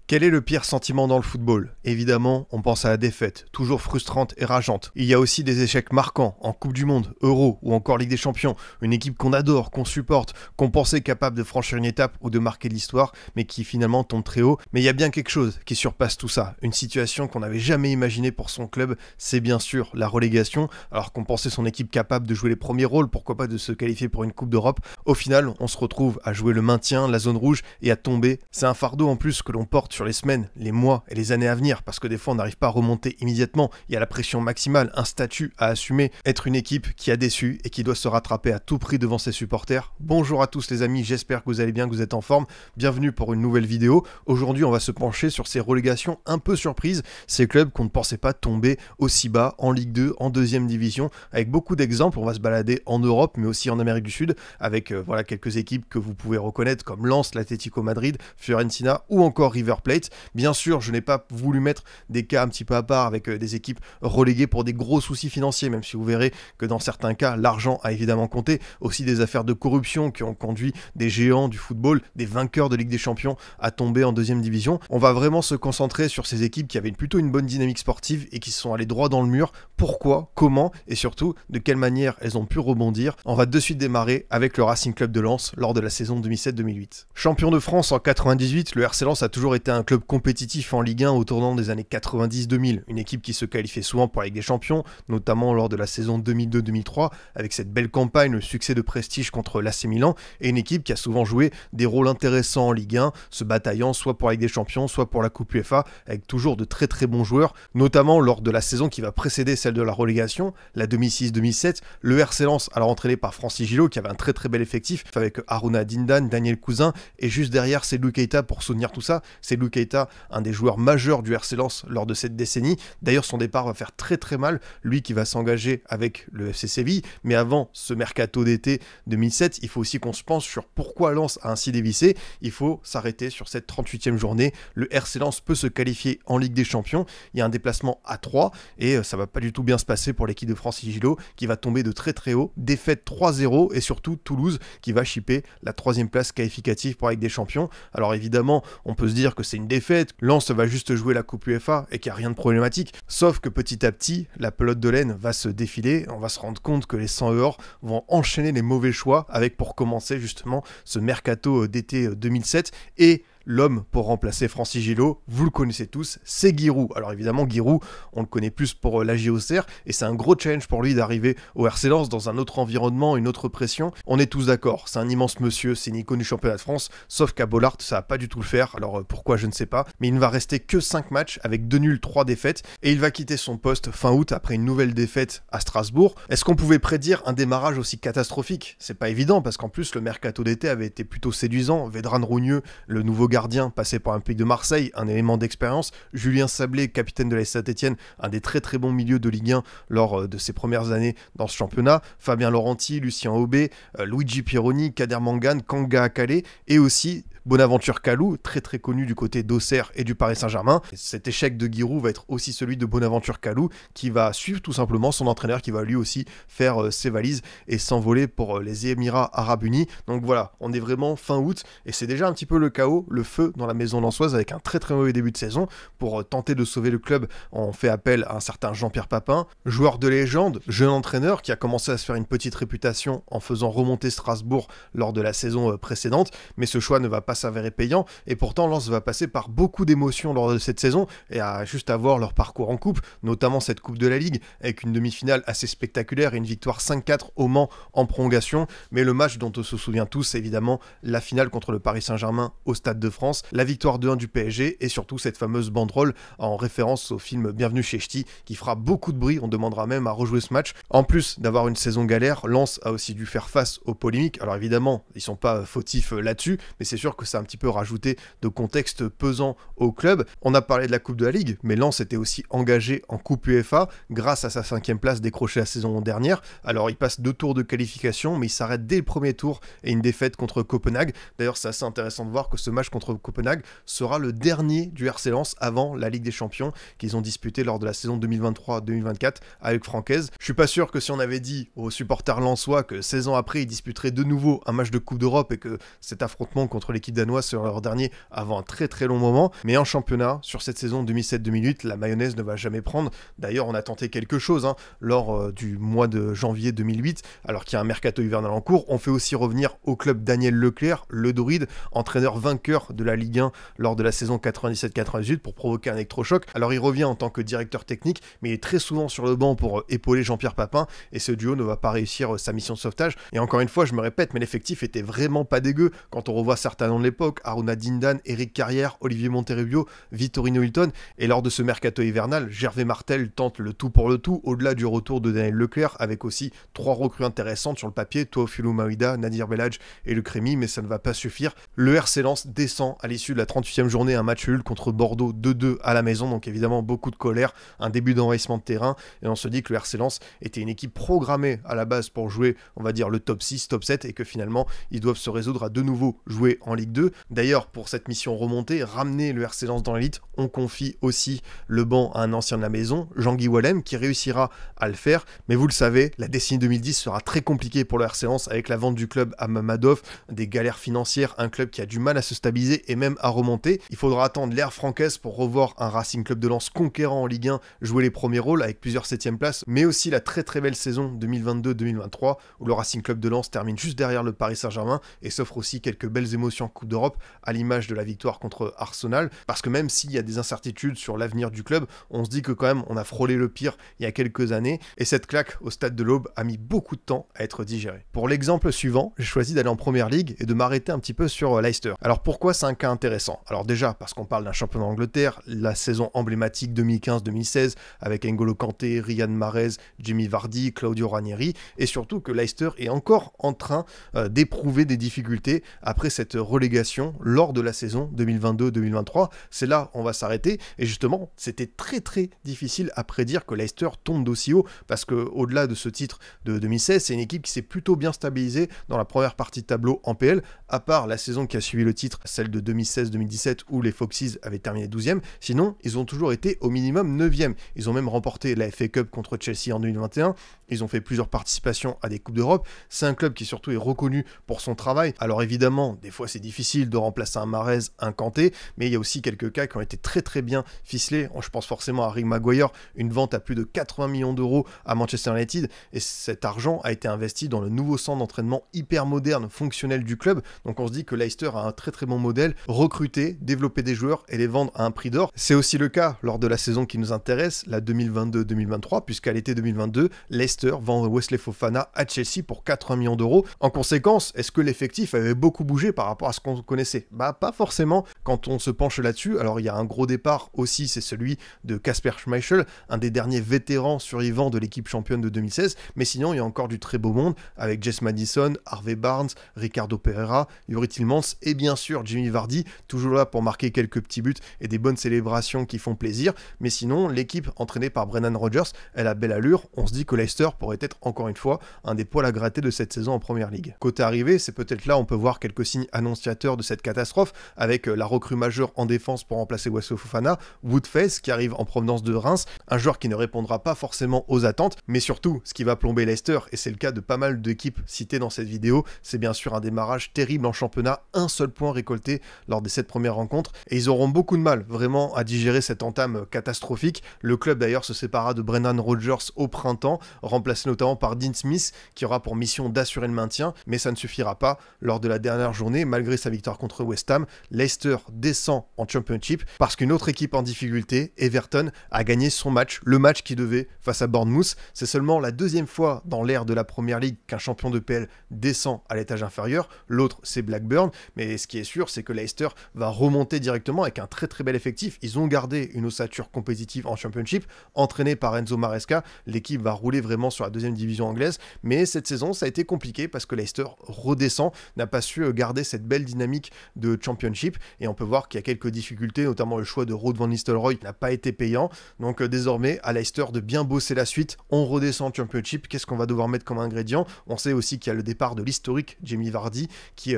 Quel est le pire sentiment dans le football? Évidemment, on pense à la défaite, toujours frustrante et rageante. Il y a aussi des échecs marquants en Coupe du Monde, Euro ou encore Ligue des Champions. Une équipe qu'on adore, qu'on supporte, qu'on pensait capable de franchir une étape ou de marquer de l'histoire, mais qui finalement tombe très haut. Mais il y a bien quelque chose qui surpasse tout ça. Une situation qu'on n'avait jamais imaginée pour son club, c'est bien sûr la relégation. Alors qu'on pensait son équipe capable de jouer les premiers rôles, pourquoi pas de se qualifier pour une Coupe d'Europe. Au final, on se retrouve à jouer le maintien, la zone rouge et à tomber. C'est un fardeau en plus que l'on porte sur les semaines, les mois et les années à venir, parce que des fois on n'arrive pas à remonter immédiatement, il y a la pression maximale, un statut à assumer, être une équipe qui a déçu et qui doit se rattraper à tout prix devant ses supporters. Bonjour à tous les amis, j'espère que vous allez bien, que vous êtes en forme, bienvenue pour une nouvelle vidéo. Aujourd'hui on va se pencher sur ces relégations un peu surprises, ces clubs qu'on ne pensait pas tomber aussi bas en Ligue 2, en deuxième division, avec beaucoup d'exemples. On va se balader en Europe mais aussi en Amérique du Sud, avec voilà quelques équipes que vous pouvez reconnaître comme Lens, l'Atlético Madrid, Fiorentina ou encore River Plate. Bien sûr, je n'ai pas voulu mettre des cas un petit peu à part avec des équipes reléguées pour des gros soucis financiers, même si vous verrez que dans certains cas, l'argent a évidemment compté. Aussi des affaires de corruption qui ont conduit des géants du football, des vainqueurs de Ligue des Champions à tomber en deuxième division. On va vraiment se concentrer sur ces équipes qui avaient plutôt une bonne dynamique sportive et qui se sont allées droit dans le mur. Pourquoi, comment et surtout de quelle manière elles ont pu rebondir. On va de suite démarrer avec le Racing Club de Lens lors de la saison 2007-2008. Champion de France en 98, le RC Lens a toujours été un club compétitif en Ligue 1 au tournant des années 90-2000, une équipe qui se qualifiait souvent pour la Ligue des Champions, notamment lors de la saison 2002-2003, avec cette belle campagne, le succès de prestige contre l'AC Milan, et une équipe qui a souvent joué des rôles intéressants en Ligue 1, se bataillant soit pour la Ligue des Champions, soit pour la Coupe UEFA, avec toujours de très très bons joueurs, notamment lors de la saison qui va précéder celle de la relégation, la 2006-2007, le RC Lens, alors entraîné par Francis Gillot, qui avait un très très bel effectif, avec Haruna Dindan, Daniel Cousin, et juste derrière c'est Lou Keita pour soutenir tout ça. C'est Lou Keita, un des joueurs majeurs du RC Lens lors de cette décennie. D'ailleurs, son départ va faire très très mal, lui qui va s'engager avec le FC Séville. Mais avant ce mercato d'été 2007, il faut aussi qu'on se penche sur pourquoi Lens a ainsi dévissé. Il faut s'arrêter sur cette 38e journée. Le RC Lens peut se qualifier en Ligue des Champions. Il y a un déplacement à 3 et ça va pas du tout bien se passer pour l'équipe de Francis Gillot qui va tomber de très très haut. Défaite 3-0 et surtout Toulouse qui va chipper la 3e place qualificative pour la Ligue des Champions. Alors évidemment, on peut se dire que c'est une défaite, Lens va juste jouer la Coupe UEFA et qu'il n'y a rien de problématique, sauf que petit à petit, la pelote de laine va se défiler, on va se rendre compte que les 100 euros vont enchaîner les mauvais choix, avec pour commencer justement ce mercato d'été 2007, et l'homme pour remplacer Francis Gillot, vous le connaissez tous, c'est Giroud. Alors évidemment, Giroud, on le connaît plus pour la JOCR, et c'est un gros challenge pour lui d'arriver au RC Lens dans un autre environnement, une autre pression. On est tous d'accord, c'est un immense monsieur, c'est une icône du championnat de France, sauf qu'à Bollaert, ça va pas du tout le faire. Alors pourquoi, je ne sais pas, mais il ne va rester que 5 matchs avec 2 nuls, 3 défaites, et il va quitter son poste fin août après une nouvelle défaite à Strasbourg. Est-ce qu'on pouvait prédire un démarrage aussi catastrophique? C'est pas évident, parce qu'en plus, le mercato d'été avait été plutôt séduisant. Vedran Rougneux, le nouveau gardien passé par Olympique de Marseille, un élément d'expérience. Julien Sablé, capitaine de la Saint-Etienne, un des très très bons milieux de Ligue 1 lors de ses premières années dans ce championnat. Fabien Laurenti, Lucien Aubé, Luigi Pieroni, Kader Mangane, Kanga Akale et aussi Bonaventure Kalou, très très connu du côté d'Auxerre et du Paris Saint-Germain. Cet échec de Giroud va être aussi celui de Bonaventure Kalou, qui va suivre tout simplement son entraîneur, qui va lui aussi faire ses valises et s'envoler pour les Émirats Arabes Unis. Donc voilà, on est vraiment fin août et c'est déjà un petit peu le chaos, le feu dans la maison lensoise, avec un très très mauvais début de saison. Pour tenter de sauver le club, on fait appel à un certain Jean-Pierre Papin, joueur de légende, jeune entraîneur qui a commencé à se faire une petite réputation en faisant remonter Strasbourg lors de la saison précédente, mais ce choix ne va pas s'avérer payant, et pourtant Lens va passer par beaucoup d'émotions lors de cette saison, et à juste avoir leur parcours en coupe, notamment cette coupe de la Ligue, avec une demi-finale assez spectaculaire et une victoire 5-4 au Mans en prolongation. Mais le match dont on se souvient tous, c'est évidemment la finale contre le Paris Saint-Germain au Stade de France, la victoire 2-1 du PSG, et surtout cette fameuse banderole en référence au film Bienvenue chez Ch'ti, qui fera beaucoup de bruit. On demandera même à rejouer ce match. En plus d'avoir une saison galère, Lens a aussi dû faire face aux polémiques. Alors évidemment, ils sont pas fautifs là-dessus, mais c'est sûr que c'est un petit peu rajouté de contexte pesant au club. On a parlé de la Coupe de la Ligue, mais Lens était aussi engagé en Coupe UEFA grâce à sa 5e place décrochée la saison dernière. Alors il passe 2 tours de qualification, mais il s'arrête dès le premier tour et une défaite contre Copenhague. D'ailleurs, c'est assez intéressant de voir que ce match contre Copenhague sera le dernier du RC Lens avant la Ligue des Champions qu'ils ont disputé lors de la saison 2023-2024 avec Francaise. Je suis pas sûr que si on avait dit aux supporters lensois que 16 ans après ils disputeraient de nouveau un match de Coupe d'Europe et que cet affrontement contre l'équipe l'équipe danoise sur leur dernier avant un très très long moment, mais en championnat, sur cette saison 2007-2008, la mayonnaise ne va jamais prendre. D'ailleurs, on a tenté quelque chose lors du mois de janvier 2008, alors qu'il y a un mercato hivernal en cours. On fait aussi revenir au club Daniel Leclerc, le Druide, entraîneur vainqueur de la Ligue 1 lors de la saison 97-98 pour provoquer un électrochoc. Alors il revient en tant que directeur technique, mais il est très souvent sur le banc pour épauler Jean-Pierre Papin, et ce duo ne va pas réussir sa mission de sauvetage. Et encore une fois, je me répète, mais l'effectif était vraiment pas dégueu quand on revoit certains noms de l'époque: Aruna Dindan, Eric Carrière, Olivier Monterrubio, Vittorino Hilton. Et lors de ce mercato hivernal, Gervais Martel tente le tout pour le tout, au-delà du retour de Daniel Leclerc, avec aussi 3 recrues intéressantes sur le papier: Teofilo Maouida, Nadir Belhadj et le Crémy, mais ça ne va pas suffire. Le RC Lens descend à l'issue de la 38e journée, un match nul contre Bordeaux 2-2 à la maison, donc évidemment beaucoup de colère, un début d'envahissement de terrain, et on se dit que le RC Lens était une équipe programmée à la base pour jouer, on va dire, le top 6, top 7, et que finalement ils doivent se résoudre à de nouveau jouer en Ligue 2. D'ailleurs, pour cette mission remontée, ramener le RC Lens dans l'élite, on confie aussi le banc à un ancien de la maison, Jean-Guy Wallem, qui réussira à le faire, mais vous le savez, la décennie 2010 sera très compliquée pour le RC Lens, avec la vente du club à Mamadov, des galères financières, un club qui a du mal à se stabiliser et même à remonter. Il faudra attendre l'ère francaise pour revoir un Racing Club de Lens conquérant en Ligue 1 jouer les premiers rôles avec plusieurs 7e places, mais aussi la très très belle saison 2022-2023 où le Racing Club de Lens termine juste derrière le Paris Saint-Germain et s'offre aussi quelques belles émotions en Coupe d'Europe, à l'image de la victoire contre Arsenal, parce que même s'il y a des incertitudes sur l'avenir du club, on se dit que quand même on a frôlé le pire il y a quelques années, et cette claque au stade de l'Aube a mis beaucoup de temps à être digérée. Pour l'exemple suivant, j'ai choisi d'aller en Première Ligue et de m'arrêter un petit peu sur Leicester. Alors pourquoi c'est un cas intéressant? Alors déjà parce qu'on parle d'un championnat d'Angleterre, la saison emblématique 2015-2016 avec N'Golo Kanté, Riyad Mahrez, Jamie Vardy, Claudio Ranieri, et surtout que Leicester est encore en train d'éprouver des difficultés après cette relégation lors de la saison 2022-2023. C'est là on va s'arrêter, et justement c'était très très difficile à prédire que Leicester tombe d'aussi haut, parce que au-delà de ce titre de 2016, c'est une équipe qui s'est plutôt bien stabilisée dans la première partie de tableau en PL, à part la saison qui a suivi le titre, celle de 2016-2017 où les Foxes avaient terminé 12e, sinon ils ont toujours été au minimum 9e. Ils ont même remporté la FA Cup contre Chelsea en 2021, ils ont fait plusieurs participations à des Coupes d'Europe. C'est un club qui surtout est reconnu pour son travail. Alors évidemment, des fois c'est difficile de remplacer un Mahrez, un Kanté, mais il y a aussi quelques cas qui ont été très très bien ficelés. Je pense forcément à Harry Maguire, une vente à plus de 80 millions d'euros à Manchester United, et cet argent a été investi dans le nouveau centre d'entraînement hyper moderne, fonctionnel du club. Donc on se dit que Leicester a un très très bon modèle, recruter, développer des joueurs et les vendre à un prix d'or. C'est aussi le cas lors de la saison qui nous intéresse, la 2022-2023, puisqu'à l'été 2022, Leicester vend Wesley Fofana à Chelsea pour 80 millions d'euros. En conséquence, est-ce que l'effectif avait beaucoup bougé par rapport à ce qu'on connaissait? Pas forcément quand on se penche là-dessus. Alors il y a un gros départ aussi, c'est celui de Kasper Schmeichel, un des derniers vétérans survivants de l'équipe championne de 2016, mais sinon il y a encore du très beau monde avec Jess Madison, Harvey Barnes, Ricardo Pereira, Youri Tillmans et bien sûr Jamie Vardy, toujours là pour marquer quelques petits buts et des bonnes célébrations qui font plaisir. Mais sinon, l'équipe entraînée par Brendan Rodgers, elle a belle allure. On se dit que Leicester pourrait être encore une fois un des poils à gratter de cette saison en Première Ligue. Côté arrivée, c'est peut-être là on peut voir quelques signes annonciateurs de cette catastrophe, avec la recrue majeure en défense pour remplacer Wesley Fofana, Woodface qui arrive en provenance de Reims, un joueur qui ne répondra pas forcément aux attentes, mais surtout ce qui va plomber Leicester, et c'est le cas de pas mal d'équipes citées dans cette vidéo, c'est bien sûr un démarrage terrible en championnat, un seul point récolté lors des 7 premières rencontres, et ils auront beaucoup de mal vraiment à digérer cette entame catastrophique. Le club d'ailleurs se sépara de Brendan Rodgers au printemps, remplacé notamment par Dean Smith qui aura pour mission d'assurer le maintien, mais ça ne suffira pas. Lors de la dernière journée, malgré sa victoire contre West Ham, Leicester descend en Championship parce qu'une autre équipe en difficulté, Everton, a gagné son match, le match qui devait face à Bournemouth. C'est seulement la deuxième fois dans l'ère de la Première Ligue qu'un champion de PL descend à l'étage inférieur, l'autre c'est Blackburn, mais ce qui est sûr c'est que Leicester va remonter directement avec un très très bel effectif. Ils ont gardé une ossature compétitive en Championship, entraînée par Enzo Maresca, l'équipe va rouler vraiment sur la deuxième division anglaise, mais cette saison ça a été compliqué parce que Leicester redescend, n'a pas su garder cette belle dynamique de Championship, et on peut voir qu'il y a quelques difficultés, notamment le choix de Ruud van Nistelrooy n'a pas été payant, donc désormais à Leicester de bien bosser la suite. On redescend en Championship, qu'est-ce qu'on va devoir mettre comme ingrédient? On sait aussi qu'il y a le départ de l'historique Jamie Vardy qui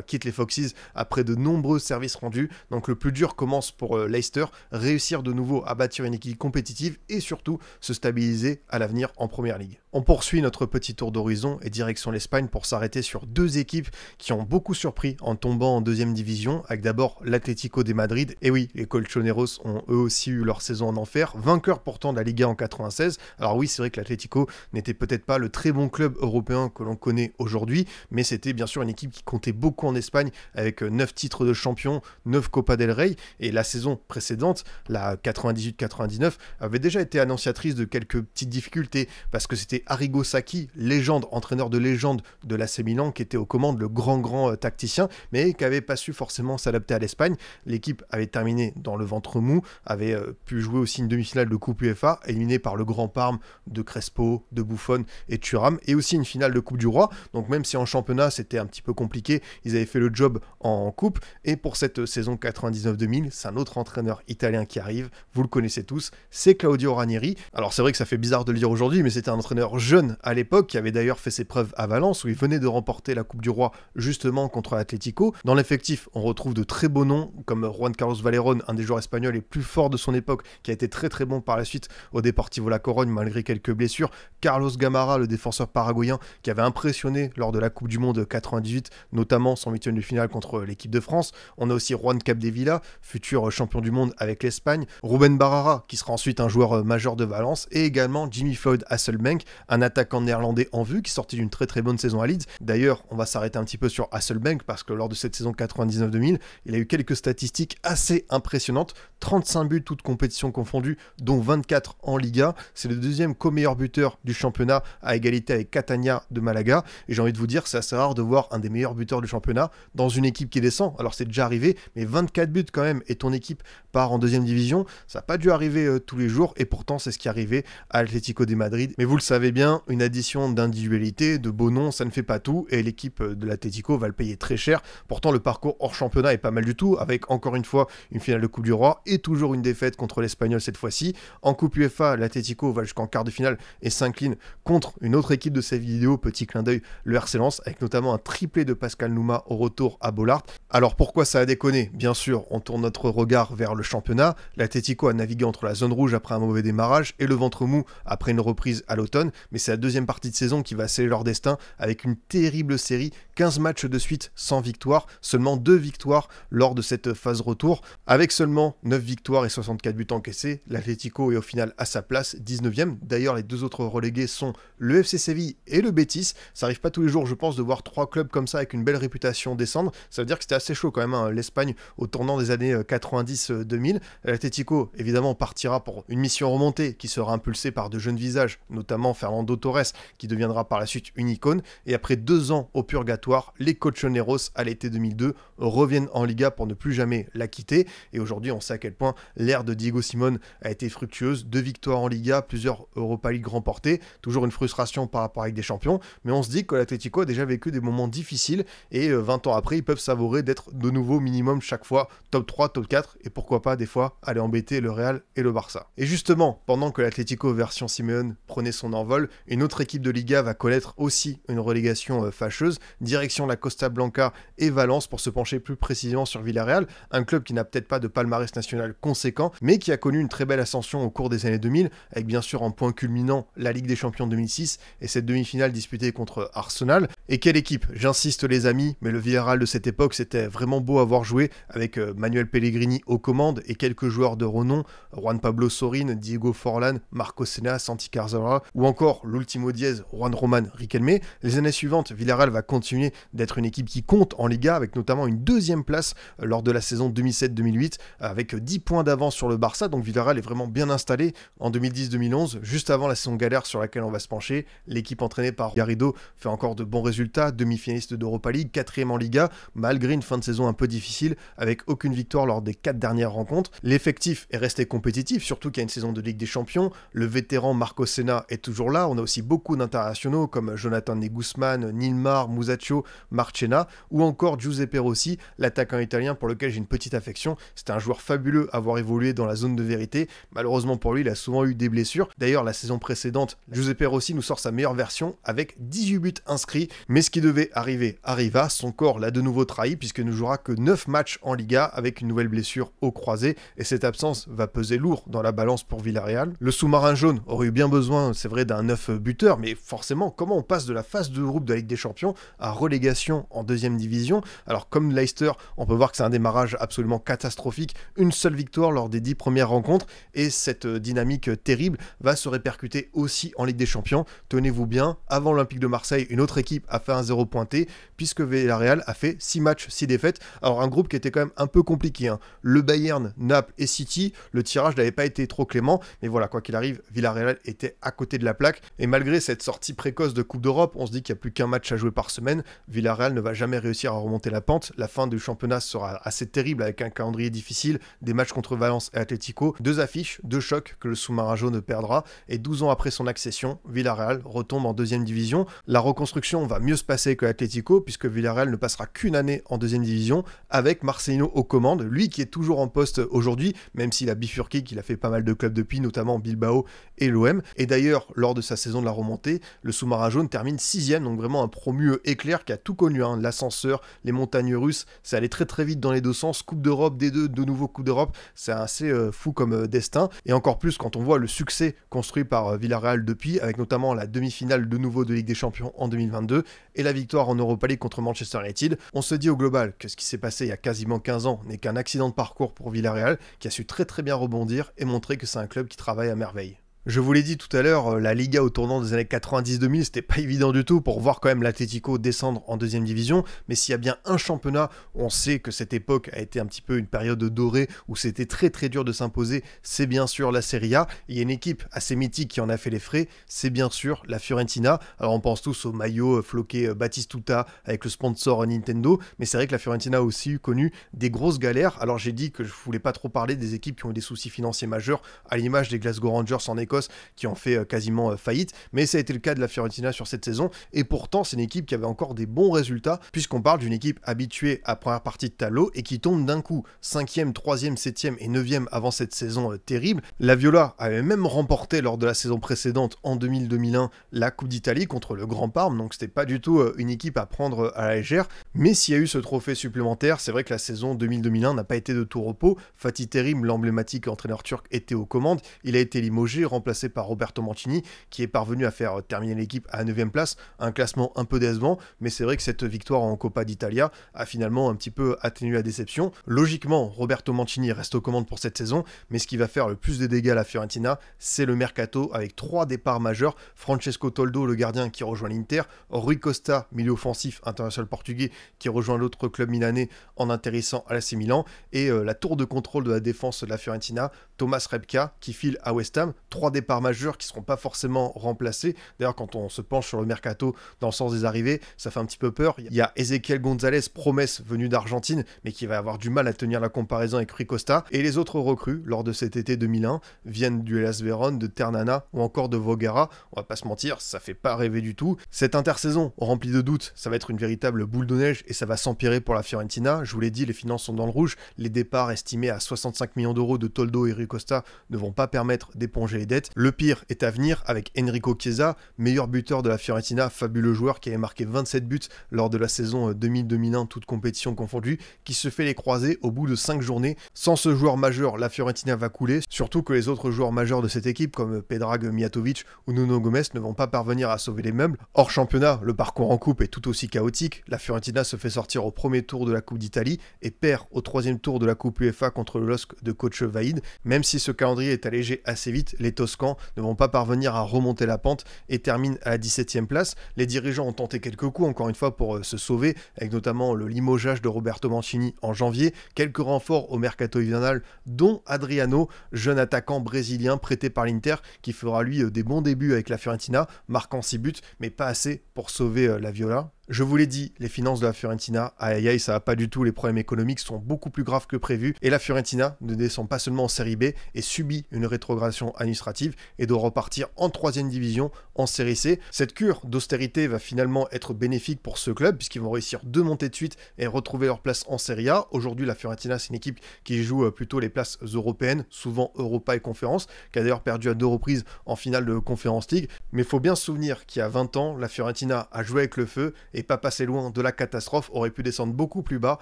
quitte les Foxes après de nombreux services rendus, donc le plus dur commence pour Leicester, réussir de nouveau à bâtir une équipe compétitive et surtout se stabiliser à l'avenir en Première Ligue. On poursuit notre petit tour d'horizon et direction l'Espagne pour s'arrêter sur deux équipes qui ont beaucoup surpris en tombant en deuxième division, avec d'abord l'Atlético de Madrid. Et oui, les Colchoneros ont eux aussi eu leur saison en enfer, vainqueurs pourtant de la Liga en 96. Alors oui, c'est vrai que l'Atlético n'était peut-être pas le très bon club européen que l'on connaît aujourd'hui, mais c'était bien sûr une équipe qui comptait beaucoup en Espagne, avec 9 titres de champion, 9 Copa del Rey, et la saison précédente, la 98-99, avait déjà été annonciatrice de quelques petites difficultés, parce que c'était Arrigo Sacchi, légende, entraîneur de légende de l'AC Milan, qui était aux commandes, le grand tacticien, mais qui n'avait pas su forcément s'adapter à l'Espagne. L'équipe avait terminé dans le ventre mou, avait pu jouer aussi une demi-finale de Coupe UEFA, éliminée par le Grand Parme de Crespo, de Buffon et de Thuram, et aussi une finale de Coupe du Roi. Donc même si en championnat c'était un petit peu compliqué, ils avaient fait le job en coupe. Et pour cette saison 99-2000, c'est un autre entraîneur italien qui arrive, vous le connaissez tous, c'est Claudio Ranieri. Alors c'est vrai que ça fait bizarre de le dire aujourd'hui, mais c'était un entraîneur jeune à l'époque, qui avait d'ailleurs fait ses preuves à Valence, où il venait de remporter la Coupe du Roi justement contre l'Atlético. Dans l'effectif, on retrouve de très beaux noms, comme Juan Carlos Valerón, un des joueurs espagnols les plus forts de son époque, qui a été très bon par la suite au Deportivo La Corogne, malgré quelques blessures. Carlos Gamarra, le défenseur paraguayen, qui avait impressionné lors de la Coupe du Monde 98, notamment son huitième de finale contre l'équipe de France. On a aussi Juan Capdevila, futur champion du monde avec l'Espagne. Ruben Barrara, qui sera ensuite un joueur majeur de Valence, et également Jimmy Floyd Hasselbank, un attaquant néerlandais en vue qui sortit d'une très bonne saison à Leeds. D'ailleurs, on va s'arrêter un petit peu sur Hasselbank parce que lors de cette saison 99-2000, il a eu quelques statistiques assez impressionnantes. 35 buts toutes compétitions confondues, dont 24 en Liga. C'est le deuxième co-meilleur buteur du championnat, à égalité avec Catania de Malaga. Et j'ai envie de vous dire, c'est assez rare de voir un des meilleurs buteurs du championnat dans une équipe qui descend. Alors c'est déjà arrivé, mais 24 buts quand même, et ton équipe part en deuxième division, ça n'a pas dû arriver tous les jours, et pourtant c'est ce qui arrivait à Atlético de Madrid. Mais vous le savez bien, une addition d'individualité, de beaux noms, ça ne fait pas tout, et l'équipe de l'Atlético va le payer très cher. Pourtant le parcours hors championnat est pas mal du tout, avec encore une fois une finale de Coupe du Roi, et toujours une défaite contre l'Espagnol cette fois-ci. En Coupe UEFA, l'Atlético va jusqu'en quart de finale et s'incline contre une autre équipe de cette vidéo, petit clin d'œil, le RC Lens, avec notamment un triplé de Pascal Nouma au retour à Bollaert. Alors pourquoi ça a déconné? Bien sûr, on tourne notre regard vers le championnat. L'Atlético a navigué entre la zone rouge après un mauvais démarrage et le ventre mou après une reprise à l'automne, mais c'est la deuxième partie de saison qui va sceller leur destin avec une terrible série, 15 matchs de suite sans victoire, seulement 2 victoires lors de cette phase retour. Avec seulement 9 victoires et 64 buts encaissés, l'Atlético est au final à sa place, 19e. D'ailleurs, les deux autres relégués sont le FC Séville et le Betis. Ça arrive pas tous les jours, je pense, de voir 3 clubs comme ça avec une belle réputation descendre. Ça veut dire que c'était assez chaud quand même, hein, l'Espagne au tournant des années 90-2000. L'Atlético, évidemment, partira pour une mission remontée qui sera impulsée par de jeunes visages, notamment Fernando Torres, qui deviendra par la suite une icône. Et après 2 ans au purgatoire, les Colchoneros, à l'été 2002, reviennent en Liga pour ne plus jamais la quitter. Et aujourd'hui, on sait à quel point l'ère de Diego Simón a été fructueuse. 2 victoires en Liga, plusieurs Europa League remportées. Toujours une frustration par rapport avec des champions. Mais on se dit que l'Atlético a déjà vécu des moments difficiles. Et 20 ans après, ils peuvent savourer d'être de nouveau minimum chaque fois top 3, top 4. Et pourquoi pas, des fois, aller embêter le Real et le Barça. Et justement, pendant que l'Atlético version Simeone prenait son envol, une autre équipe de Liga va connaître aussi une relégation fâcheuse. Direction la Costa Blanca et Valence pour se pencher plus précisément sur Villarreal. Un club qui n'a peut-être pas de palmarès national conséquent, mais qui a connu une très belle ascension au cours des années 2000, avec bien sûr en point culminant la Ligue des Champions 2006 et cette demi-finale disputée contre Arsenal. Et quelle équipe, j'insiste les amis, mais le Villarreal de cette époque, c'était vraiment beau à voir jouer, avec Manuel Pellegrini aux commandes et quelques joueurs de renom, Juan Pablo Sorin, Diego Forlán, Marco Senna, Santi Cazorla, ou encore l'ultimo dièse Juan Román Riquelme. Les années suivantes, Villarreal va continuer d'être une équipe qui compte en Liga, avec notamment une 2e place lors de la saison 2007-2008, avec 10 points d'avance sur le Barça, donc Villarreal est vraiment bien installé. En 2010-2011, juste avant la saison galère sur laquelle on va se pencher, l'équipe entraînée par Garrido fait encore de bons résultats, demi-finaliste d'Europa League, 4e en Liga, malgré une fin de saison un peu difficile, avec aucune victoire lors des 4 dernières rencontres. L'effectif est resté compétitif, surtout qu'il y a une saison de Ligue des Champions. Le vétéran Marco Senna est toujours là, on a aussi beaucoup d'internationaux comme Jonathan Guzman, Nilmar, Musacchio, Marchena, ou encore Giuseppe Rossi, l'attaquant italien pour lequel j'ai une petite affection. C'était un joueur fabuleux à avoir évolué dans la zone de vérité. Malheureusement pour lui, il a souvent eu des blessures. D'ailleurs, la saison précédente, Giuseppe Rossi nous sort sa meilleure version avec 18 buts inscrits Mais ce qui devait arriver arriva, son corps l'a de nouveau trahi puisqu'il ne jouera que 9 matchs en Liga avec une nouvelle blessure au croisé et cette absence va peser lourd dans la balance pour Villarreal. Le sous-marin jaune aurait eu bien besoin, c'est vrai, d'un 9 buteur, mais forcément, comment on passe de la phase de groupe de la Ligue des Champions à relégation en deuxième division? Alors comme Leicester, on peut voir que c'est un démarrage absolument catastrophique, une seule victoire lors des 10 premières rencontres et cette dynamique terrible va se répercuter aussi en Ligue des Champions. Tenez-vous bien, avant l'Olympique de Marseille, une autre équipe a fait un 0 pointé puisque Villarreal a fait 6 matchs, 6 défaites. Alors un groupe qui était quand même un peu compliqué, hein. Le Bayern, Naples et City, le tirage n'avait pas été trop clément, mais voilà, quoi qu'il arrive, Villarreal était à côté de la plaque et malgré cette sortie précoce de Coupe d'Europe, on se dit qu'il n'y a plus qu'un match à jouer par semaine, Villarreal ne va jamais réussir à remonter la pente. La fin du championnat sera assez terrible avec un calendrier difficile, des matchs contre Valence et Atlético, 2 affiches, 2 chocs que le sous-marin jaune perdra et 12 ans après son accession, Villarreal retombe en deuxième division. La reconstruction va mieux se passer que Atlético puisque Villarreal ne passera qu'une année en deuxième division avec Marcelino aux commandes, lui qui est toujours en poste aujourd'hui, même s'il a bifurqué, qu'il a fait pas mal de clubs depuis, notamment Bilbao et l'OM. Et d'ailleurs, lors de sa saison de la remontée, le sous-marin jaune termine 6ème, donc vraiment un promu éclair qui a tout connu, hein. L'ascenseur, les montagnes russes, c'est allé très très vite dans les deux sens, Coupe d'Europe, D2, de nouveau Coupe d'Europe, c'est assez fou comme destin, et encore plus quand on voit le succès construit par Villarreal depuis, avec notamment la demi-finale de nouveau de Ligue des Champions en 2022, et la victoire en Europa League contre Manchester United. On se dit au global que ce qui s'est passé il y a quasiment 15 ans n'est qu'un accident de parcours pour Villarreal, qui a su très très bien rebondir et montrer que c'est un club qui travaille à merveille. Je vous l'ai dit tout à l'heure, la Liga au tournant des années 90-2000, c'était pas évident du tout pour voir quand même l'Atlético descendre en deuxième division, mais s'il y a bien un championnat où on sait que cette époque a été un petit peu une période dorée, où c'était très très dur de s'imposer, c'est bien sûr la Serie A. Il y a une équipe assez mythique qui en a fait les frais, c'est bien sûr la Fiorentina. Alors on pense tous au maillot floqué Batistuta avec le sponsor Nintendo, mais c'est vrai que la Fiorentina a aussi eu connu des grosses galères. Alors j'ai dit que je voulais pas trop parler des équipes qui ont eu des soucis financiers majeurs, à l'image des Glasgow Rangers en Écosse, qui ont fait quasiment faillite, mais ça a été le cas de la Fiorentina sur cette saison, et pourtant c'est une équipe qui avait encore des bons résultats, puisqu'on parle d'une équipe habituée à première partie de tableau, et qui tombe d'un coup 5e, 3e, 7e et 9e avant cette saison terrible. La Viola avait même remporté lors de la saison précédente, en 2000-2001, la Coupe d'Italie contre le Grand Parme, donc c'était pas du tout une équipe à prendre à la légère, mais s'il y a eu ce trophée supplémentaire, c'est vrai que la saison 2000-2001 n'a pas été de tout repos. Fatih Terim, l'emblématique entraîneur turc, était aux commandes, il a été limogé, remplacé par Roberto Mancini, qui est parvenu à faire terminer l'équipe à la 9e place, un classement un peu décevant, mais c'est vrai que cette victoire en Coppa d'Italia a finalement un petit peu atténué la déception. Logiquement, Roberto Mancini reste aux commandes pour cette saison, mais ce qui va faire le plus de dégâts à la Fiorentina, c'est le mercato, avec 3 départs majeurs: Francesco Toldo, le gardien, qui rejoint l'Inter, Rui Costa, milieu offensif international portugais, qui rejoint l'autre club milanais en atterrissant à l'AC Milan, et la tour de contrôle de la défense de la Fiorentina, Thomas Repka, qui file à West Ham. 3 départs majeurs qui ne seront pas forcément remplacés. D'ailleurs, quand on se penche sur le mercato dans le sens des arrivées, ça fait un petit peu peur. Il y a Ezequiel Gonzalez, promesse venue d'Argentine, mais qui va avoir du mal à tenir la comparaison avec Rui Costa. Et les autres recrues, lors de cet été 2001, viennent du Hellas Vérone, de Ternana ou encore de Voghera. On va pas se mentir, ça fait pas rêver du tout. Cette intersaison, remplie de doutes, ça va être une véritable boule de neige et ça va s'empirer pour la Fiorentina. Je vous l'ai dit, les finances sont dans le rouge. Les départs estimés à 65 millions d'euros de Toldo et Rui Costa ne vont pas permettre d'éponger les dettes. Le pire est à venir avec Enrico Chiesa, meilleur buteur de la Fiorentina, fabuleux joueur qui avait marqué 27 buts lors de la saison 2000-2001, toute compétition confondue, qui se fait les croisés au bout de 5 journées. Sans ce joueur majeur, la Fiorentina va couler, surtout que les autres joueurs majeurs de cette équipe, comme Predrag Mijatovic ou Nuno Gomes, ne vont pas parvenir à sauver les meubles. Hors championnat, le parcours en coupe est tout aussi chaotique. La Fiorentina se fait sortir au premier tour de la Coupe d'Italie et perd au 3e tour de la Coupe UEFA contre le LOSC de coach Vaïd. Même si ce calendrier est allégé assez vite, les Toscans ne vont pas parvenir à remonter la pente et terminent à la 17e place. Les dirigeants ont tenté quelques coups, encore une fois, pour se sauver, avec notamment le limogeage de Roberto Mancini en janvier, quelques renforts au mercato hivernal, dont Adriano, jeune attaquant brésilien prêté par l'Inter, qui fera lui des bons débuts avec la Fiorentina, marquant 6 buts, mais pas assez pour sauver la Viola. Je vous l'ai dit, les finances de la Fiorentina, aïe aïe aïe, ça va pas du tout, les problèmes économiques sont beaucoup plus graves que prévu, et la Fiorentina ne descend pas seulement en série B, et subit une rétrogradation administrative, et doit repartir en 3e division en Série C. Cette cure d'austérité va finalement être bénéfique pour ce club puisqu'ils vont réussir 2 montées de suite et retrouver leur place en Serie A. Aujourd'hui, la Fiorentina, c'est une équipe qui joue plutôt les places européennes, souvent Europa et Conférence, qui a d'ailleurs perdu à 2 reprises en finale de Conference League. Mais il faut bien se souvenir qu'il y a 20 ans, la Fiorentina a joué avec le feu et pas passé loin de la catastrophe, aurait pu descendre beaucoup plus bas.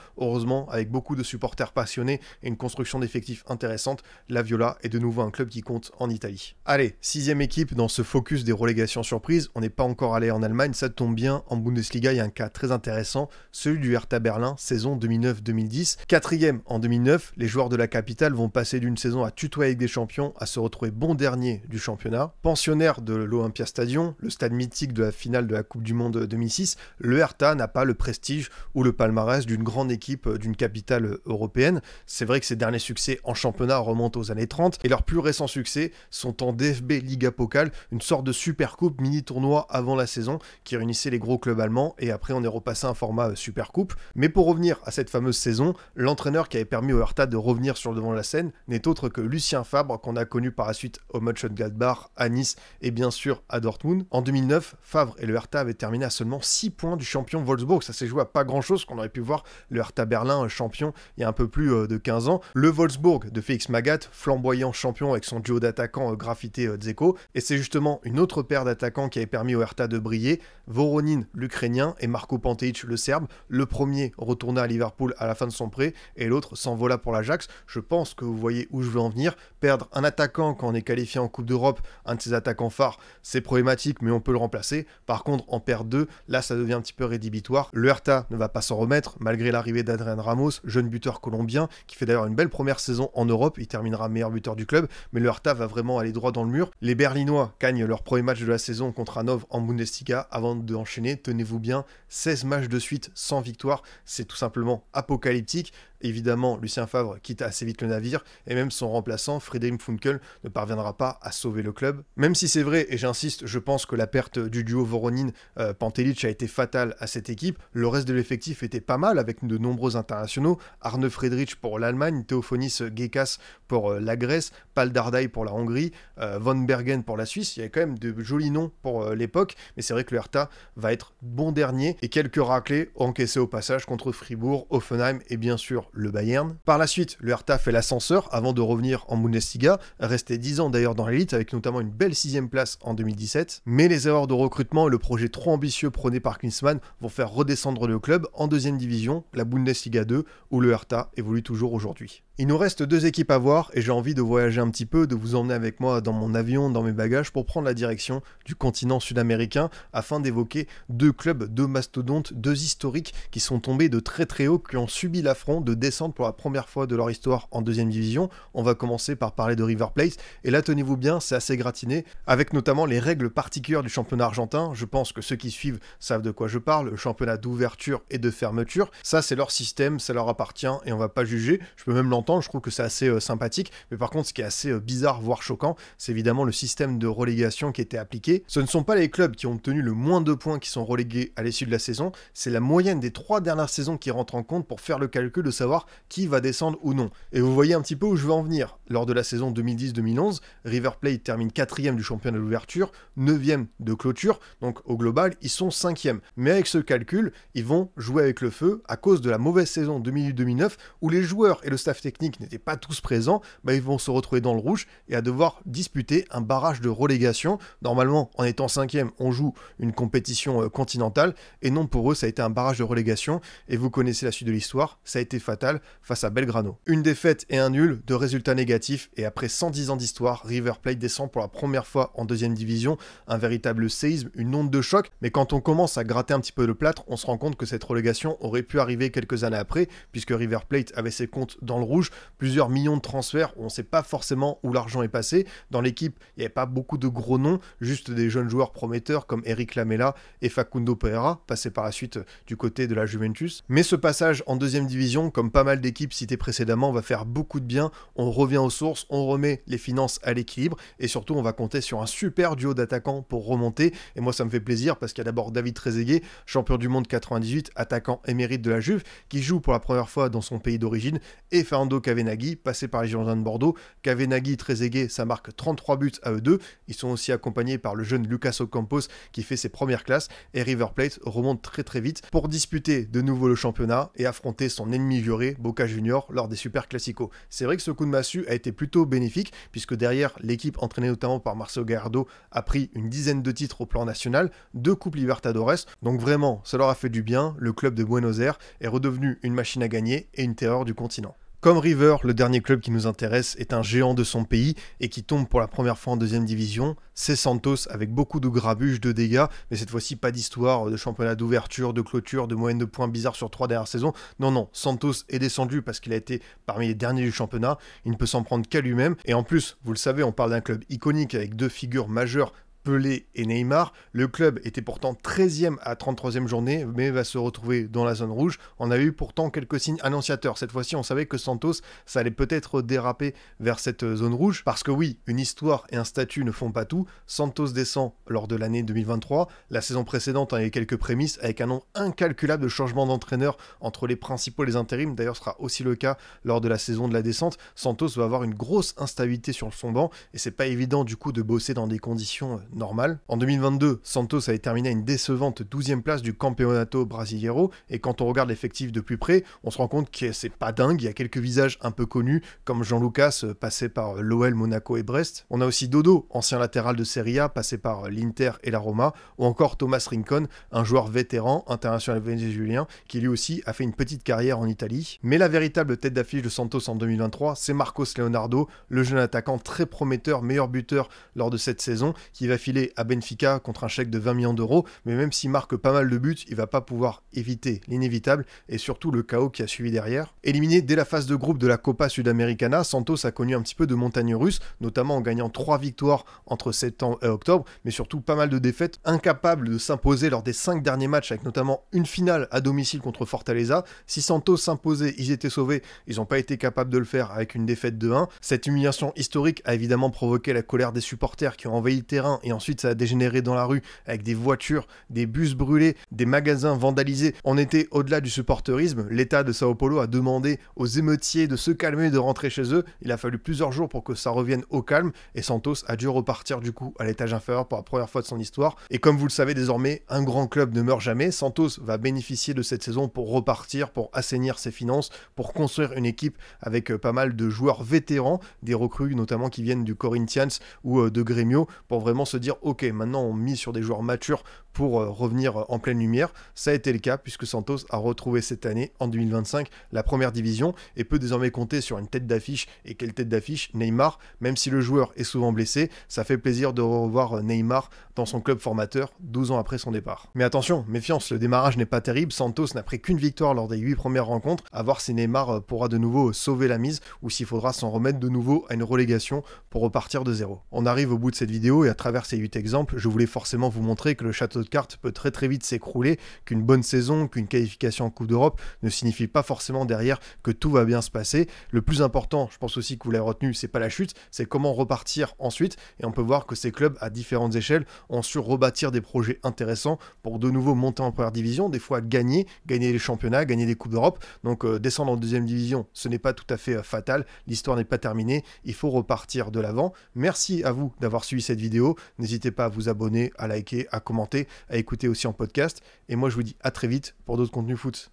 Heureusement, avec beaucoup de supporters passionnés et une construction d'effectifs intéressante, la Viola est de nouveau un club qui compte en Italie. Allez, 6e équipe dans ce focus des relégations surprises. On n'est pas encore allé en Allemagne, ça tombe bien. En Bundesliga, il y a un cas très intéressant, celui du Hertha Berlin, saison 2009-2010. 4e en 2009, les joueurs de la capitale vont passer d'une saison à tutoyer avec des champions à se retrouver bon dernier du championnat. Pensionnaire de l'Olympia Stadium, le stade mythique de la finale de la Coupe du Monde 2006, le Hertha n'a pas le prestige ou le palmarès d'une grande équipe d'une capitale européenne. C'est vrai que ses derniers succès en championnat remontent aux années 30 et leurs plus récents succès sont en DFB Liga Pokal, une sorte de super coupe mini-tournoi avant la saison qui réunissait les gros clubs allemands et après on est repassé à un format super coupe. Mais pour revenir à cette fameuse saison, l'entraîneur qui avait permis au Hertha de revenir sur le devant de la scène n'est autre que Lucien Favre qu'on a connu par la suite au Mönchengladbach, à Nice et bien sûr à Dortmund. En 2009, Favre et le Hertha avaient terminé à seulement 6 points du champion Wolfsburg. Ça s'est joué à pas grand chose qu'on aurait pu voir le Hertha Berlin champion il y a un peu plus de 15 ans. Le Wolfsburg de Félix Magath, flamboyant champion avec son duo d'attaquants graffité Dzeko. Et c'est justement une autre paire d'attaquants qui avait permis au Hertha de briller. Voronin, l'Ukrainien, et Marko Pantejic, le Serbe. Le premier retourna à Liverpool à la fin de son prêt et l'autre s'envola pour l'Ajax. Je pense que vous voyez où je veux en venir. Perdre un attaquant quand on est qualifié en Coupe d'Europe, un de ses attaquants phares, c'est problématique, mais on peut le remplacer. Par contre, en perdre 2, là ça devient un petit peu rédhibitoire. Le Hertha ne va pas s'en remettre, malgré l'arrivée d'Adrien Ramos, jeune buteur colombien, qui fait d'ailleurs une belle première saison en Europe. Il terminera meilleur buteur du club, mais le Hertha va vraiment aller droit dans le mur. Les Berlinois gagnent leur premier match de la saison contre Hanovre en Bundesliga avant d'enchaîner, tenez-vous bien, 16 matchs de suite sans victoire. C'est tout simplement apocalyptique. Évidemment, Lucien Favre quitte assez vite le navire et même son remplaçant, Friedhelm Funkel, ne parviendra pas à sauver le club. Même si c'est vrai, et j'insiste, je pense que la perte du duo Voronin-Pantelic a été fatale à cette équipe. Le reste de l'effectif était pas mal avec de nombreux internationaux. Arne Friedrich pour l'Allemagne, Theophonis Gekas pour la Grèce, Pál Dardai pour la Hongrie, Von Bergen pour la Suisse. Il y avait quand même de jolis noms pour l'époque, mais c'est vrai que le Hertha va être bon dernier et quelques raclés encaissés au passage contre Fribourg, Hoffenheim et bien sûr le Bayern. Par la suite, le Hertha fait l'ascenseur avant de revenir en Bundesliga, resté 10 ans d'ailleurs dans l'élite avec notamment une belle 6e place en 2017. Mais les erreurs de recrutement et le projet trop ambitieux prôné par Klinsmann vont faire redescendre le club en 2e division, la Bundesliga 2, où le Hertha évolue toujours aujourd'hui. Il nous reste 2 équipes à voir et j'ai envie de voyager un petit peu, de vous emmener avec moi dans mon avion, dans mes bagages pour prendre la direction du continent sud-américain afin d'évoquer 2 clubs, 2 mastodontes, 2 historiques qui sont tombés de très très haut, qui ont subi l'affront de descendre pour la première fois de leur histoire en 2e division. On va commencer par parler de River Plate et là tenez-vous bien, c'est assez gratiné avec notamment les règles particulières du championnat argentin. Je pense que ceux qui suivent savent de quoi je parle, le championnat d'ouverture et de fermeture. Ça c'est leur système, ça leur appartient et on va pas juger. Je peux même l'entendre, je trouve que c'est assez sympathique, mais par contre ce qui est assez bizarre voire choquant, c'est évidemment le système de relégation qui était appliqué. Ce ne sont pas les clubs qui ont obtenu le moins de points qui sont relégués à l'issue de la saison, c'est la moyenne des 3 dernières saisons qui rentre en compte pour faire le calcul de savoir qui va descendre ou non. Et vous voyez un petit peu où je veux en venir. Lors de la saison 2010-2011, River Plate termine 4e du championnat d'ouverture, 9e de clôture, donc au global ils sont 5e. Mais avec ce calcul, ils vont jouer avec le feu à cause de la mauvaise saison 2008-2009 où les joueurs et le staff technique n'étaient pas tous présents, ils vont se retrouver dans le rouge et à devoir disputer un barrage de relégation. Normalement, en étant 5e, on joue une compétition continentale et non, pour eux, ça a été un barrage de relégation et vous connaissez la suite de l'histoire, ça a été fatal face à Belgrano. Une défaite et un nul, 2 résultats négatifs et après 110 ans d'histoire, River Plate descend pour la première fois en 2e division, un véritable séisme, une onde de choc, mais quand on commence à gratter un petit peu le plâtre, on se rend compte que cette relégation aurait pu arriver quelques années après, puisque River Plate avait ses comptes dans le rouge, plusieurs millions de transferts où on ne sait pas forcément où l'argent est passé. Dans l'équipe, il n'y avait pas beaucoup de gros noms, juste des jeunes joueurs prometteurs comme Eric Lamela et Facundo Pereira, passés par la suite du côté de la Juventus. Mais ce passage en 2e division, comme comme pas mal d'équipes citées précédemment, va faire beaucoup de bien. On revient aux sources, on remet les finances à l'équilibre et surtout on va compter sur un super duo d'attaquants pour remonter. Et moi ça me fait plaisir parce qu'il y a d'abord David Trezeguet, champion du monde 98, attaquant émérite de la Juve, qui joue pour la première fois dans son pays d'origine, et Fernando Cavenaghi, passé par les Girondins de Bordeaux. Cavenaghi, Trezeguet, ça marque 33 buts à eux deux. Ils sont aussi accompagnés par le jeune Lucas Ocampos qui fait ses premières classes, et River Plate remonte très vite pour disputer de nouveau le championnat et affronter son ennemi juré, Boca Juniors, lors des Super Classico. C'est vrai que ce coup de massue a été plutôt bénéfique, puisque derrière, l'équipe entraînée notamment par Marcelo Gallardo a pris une dizaine de titres au plan national, 2 Coupes Libertadores, donc vraiment, ça leur a fait du bien. Le club de Buenos Aires est redevenu une machine à gagner et une terreur du continent. Comme River, le dernier club qui nous intéresse est un géant de son pays et qui tombe pour la première fois en deuxième division. C'est Santos, avec beaucoup de grabuges, de dégâts, mais cette fois-ci pas d'histoire de championnat d'ouverture, de clôture, de moyenne de points bizarres sur 3 dernières saisons. Non, Santos est descendu parce qu'il a été parmi les derniers du championnat. Il ne peut s'en prendre qu'à lui-même. Et en plus, vous le savez, on parle d'un club iconique avec 2 figures majeures, Pelé et Neymar. Le club était pourtant 13e à 33e journée, mais va se retrouver dans la zone rouge. On a eu pourtant quelques signes annonciateurs. Cette fois-ci, on savait que Santos, ça allait peut-être déraper vers cette zone rouge, parce que oui, une histoire et un statut ne font pas tout. Santos descend lors de l'année 2023. La saison précédente, on avait quelques prémices, avec un nombre incalculable de changements d'entraîneurs entre les principaux et les intérims. D'ailleurs, ce sera aussi le cas lors de la saison de la descente. Santos va avoir une grosse instabilité sur son banc, et c'est pas évident du coup de bosser dans des conditions normal. En 2022, Santos avait terminé à une décevante 12e place du Campeonato Brasileiro, et quand on regarde l'effectif de plus près, on se rend compte que c'est pas dingue. Il y a quelques visages un peu connus, comme Jean Lucas, passé par l'OL, Monaco et Brest. On a aussi Dodo, ancien latéral de Serie A, passé par l'Inter et la Roma, ou encore Thomas Rincon, un joueur vétéran, international vénézuélien, qui lui aussi a fait une petite carrière en Italie. Mais la véritable tête d'affiche de Santos en 2023, c'est Marcos Leonardo, le jeune attaquant très prometteur, meilleur buteur lors de cette saison, qui va filer à Benfica contre un chèque de 20 millions d'euros, mais même s'il marque pas mal de buts, il va pas pouvoir éviter l'inévitable et surtout le chaos qui a suivi derrière. Éliminé dès la phase de groupe de la Copa Sudamericana, Santos a connu un petit peu de montagne russe, notamment en gagnant 3 victoires entre septembre et octobre, mais surtout pas mal de défaites, incapable de s'imposer lors des 5 derniers matchs, avec notamment une finale à domicile contre Fortaleza. Si Santos s'imposait, ils étaient sauvés, ils n'ont pas été capables de le faire avec une défaite de 1. Cette humiliation historique a évidemment provoqué la colère des supporters qui ont envahi le terrain, et ensuite ça a dégénéré dans la rue avec des voitures, des bus brûlés, des magasins vandalisés. On était au-delà du supporterisme. L'État de Sao Paulo a demandé aux émeutiers de se calmer et de rentrer chez eux. Il a fallu plusieurs jours pour que ça revienne au calme, et Santos a dû repartir du coup à l'étage inférieur pour la première fois de son histoire. Et comme vous le savez désormais, un grand club ne meurt jamais. Santos va bénéficier de cette saison pour repartir, pour assainir ses finances, pour construire une équipe avec pas mal de joueurs vétérans, des recrues notamment qui viennent du Corinthians ou de Grêmio, pour vraiment se dire ok, maintenant on mise sur des joueurs matures pour revenir en pleine lumière. Ça a été le cas puisque Santos a retrouvé cette année, en 2025, la première division et peut désormais compter sur une tête d'affiche. Et quelle tête d'affiche? Neymar. Même si le joueur est souvent blessé, ça fait plaisir de revoir Neymar dans son club formateur 12 ans après son départ. Mais attention, méfiance, le démarrage n'est pas terrible. Santos n'a pris qu'une victoire lors des 8 premières rencontres, à voir si Neymar pourra de nouveau sauver la mise ou s'il faudra s'en remettre de nouveau à une relégation pour repartir de zéro. On arrive au bout de cette vidéo et à travers ces 8 exemples, je voulais forcément vous montrer que le château de cartes peut très vite s'écrouler, qu'une bonne saison, qu'une qualification en Coupe d'Europe ne signifie pas forcément derrière que tout va bien se passer. Le plus important, je pense aussi que vous l'avez retenu, c'est pas la chute, c'est comment repartir ensuite, et on peut voir que ces clubs à différentes échelles ont su rebâtir des projets intéressants pour de nouveau monter en première division, des fois gagner les championnats, gagner des Coupes d'Europe. Donc descendre en deuxième division, ce n'est pas tout à fait fatal, l'histoire n'est pas terminée, il faut repartir de l'avant. Merci à vous d'avoir suivi cette vidéo, n'hésitez pas à vous abonner, à liker, à commenter, à écouter aussi en podcast, et moi je vous dis à très vite pour d'autres contenus foot.